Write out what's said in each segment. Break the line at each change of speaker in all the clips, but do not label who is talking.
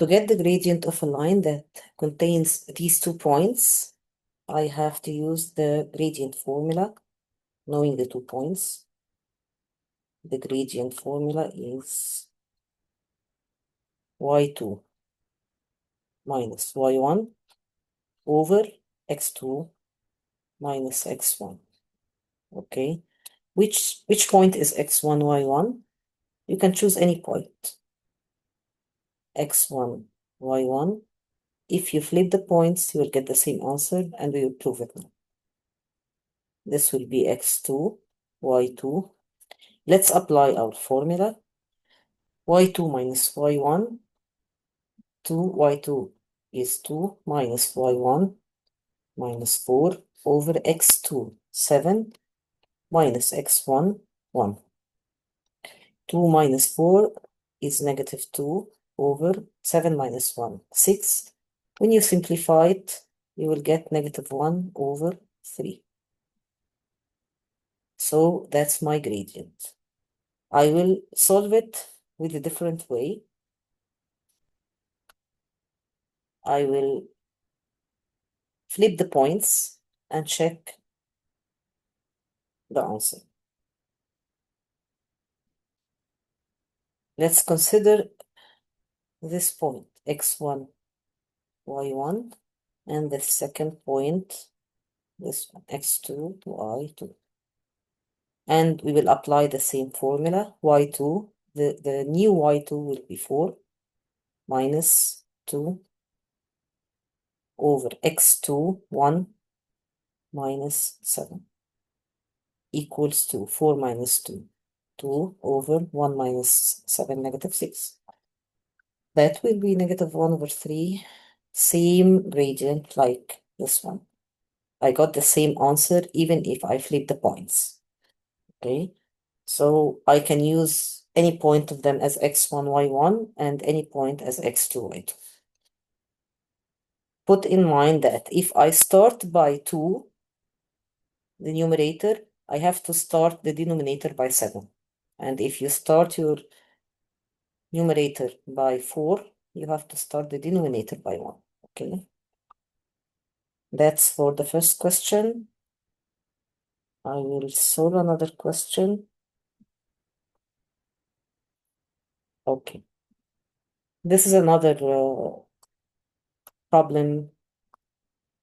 To get the gradient of a line that contains these 2 points, I have to use the gradient formula, knowing the 2 points. The gradient formula is y2 minus y1 over x2 minus x1. Okay, which point is x1, y1? You can choose any point. x1, y1. If you flip the points, you will get the same answer, and we will prove it now. This will be x2, y2. Let's apply our formula. y2 minus y1, y2 is 2 minus y1 minus 4 over x2, 7 minus x1, 1. 2 minus 4 is negative 2 over 7 minus 1, 6. When you simplify it, you will get negative 1 over 3. So that's my gradient. I will solve it with a different way. I will flip the points and check the answer. Let's consider this point, x1, y1, and the second point, this one, x2, y2. And we will apply the same formula, y2. The new y2 will be 4 minus 2 over x2, 1 minus 7 equals to 4 minus 2, 2 over 1 minus 7, negative 6. That will be negative 1 over 3, same gradient like this one. I got the same answer even if I flip the points. Okay, so I can use any point of them as x1, y1 and any point as x2, y2. Put in mind that if I start by 2, the numerator, I have to start the denominator by 7. And if you start your numerator by 4, you have to start the denominator by 1. Okay, that's for the first question. I will solve another question. Okay, this is another problem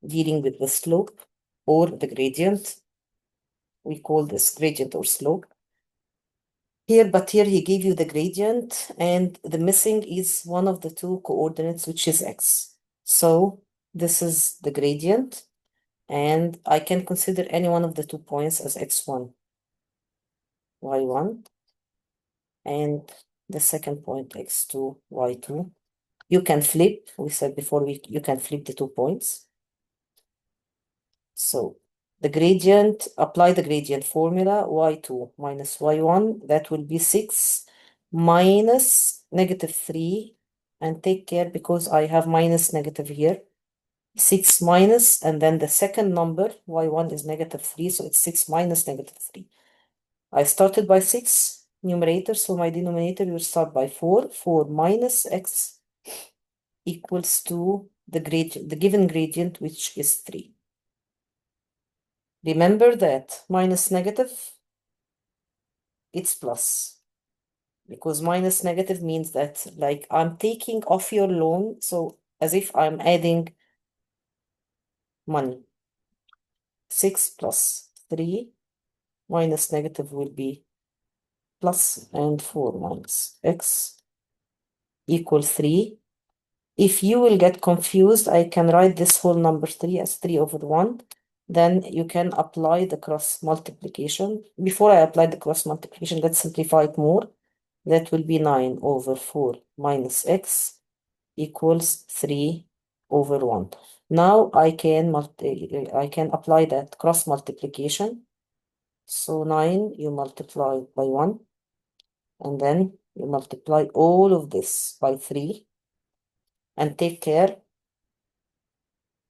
dealing with the slope or the gradient. We call this gradient or slope. But here he gave you the gradient, and the missing is one of the 2 coordinates, which is x. So this is the gradient, and I can consider any one of the 2 points as x1, y1, and the second point x2, y2. You can flip, we said before, you can flip the 2 points. So the gradient, apply the gradient formula, y2 minus y1, that will be 6 minus negative 3, and take care because I have minus negative here. 6 minus, and then the second number, y1 is negative 3, so it's 6 minus negative 3. I started by 6 numerator, so my denominator will start by 4. 4 minus x equals to the given gradient, which is 3. Remember that minus negative, it's plus. Because minus negative means that, like, I'm taking off your loan, so as if I'm adding money. 6 plus 3 minus negative will be plus, and 4 minus x equals 3. If you will get confused, I can write this whole number 3 as 3 over 1. Then you can apply the cross multiplication. Before I apply the cross multiplication, let's simplify it more. That will be 9 over 4 minus x equals 3 over 1. Now I can apply that cross multiplication. So 9 you multiply by 1, and then you multiply all of this by 3, and take care,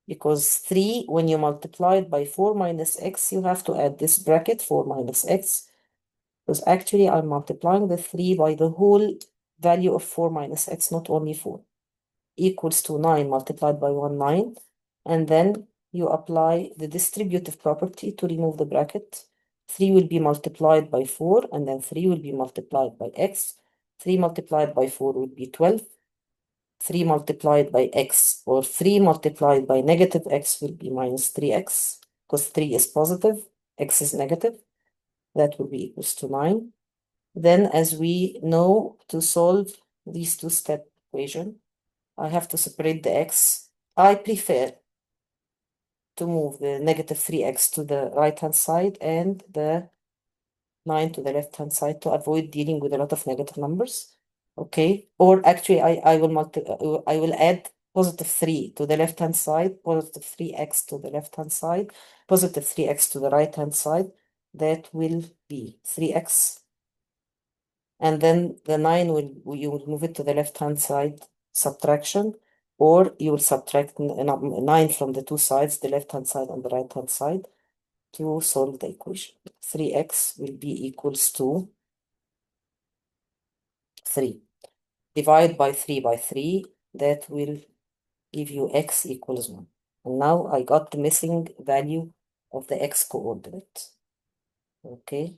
because 3, when you multiply it by 4 minus x, you have to add this bracket, 4 minus x, because actually I'm multiplying the 3 by the whole value of 4 minus x, not only 4. equals to 9 multiplied by 1, 9. And then you apply the distributive property to remove the bracket. 3 will be multiplied by 4, and then 3 will be multiplied by x. 3 multiplied by 4 will be 12. 3 multiplied by x, or 3 multiplied by negative x, will be minus 3x, because 3 is positive, x is negative. That will be equals to 9. Then, as we know, to solve these two-step equation, I have to separate the x. I prefer to move the negative 3x to the right-hand side and the 9 to the left-hand side to avoid dealing with a lot of negative numbers. Okay, or actually I will add positive 3 to the left-hand side, positive 3x to the left-hand side, positive 3x to the right-hand side. That will be 3x. And then the 9 you will move it to the left-hand side, subtraction, or you will subtract 9 from the two sides, the left-hand side and the right-hand side, to solve the equation. 3x will be equals to 3. Divide by 3 by 3, that will give you x equals 1. And now I got the missing value of the x coordinate. Okay,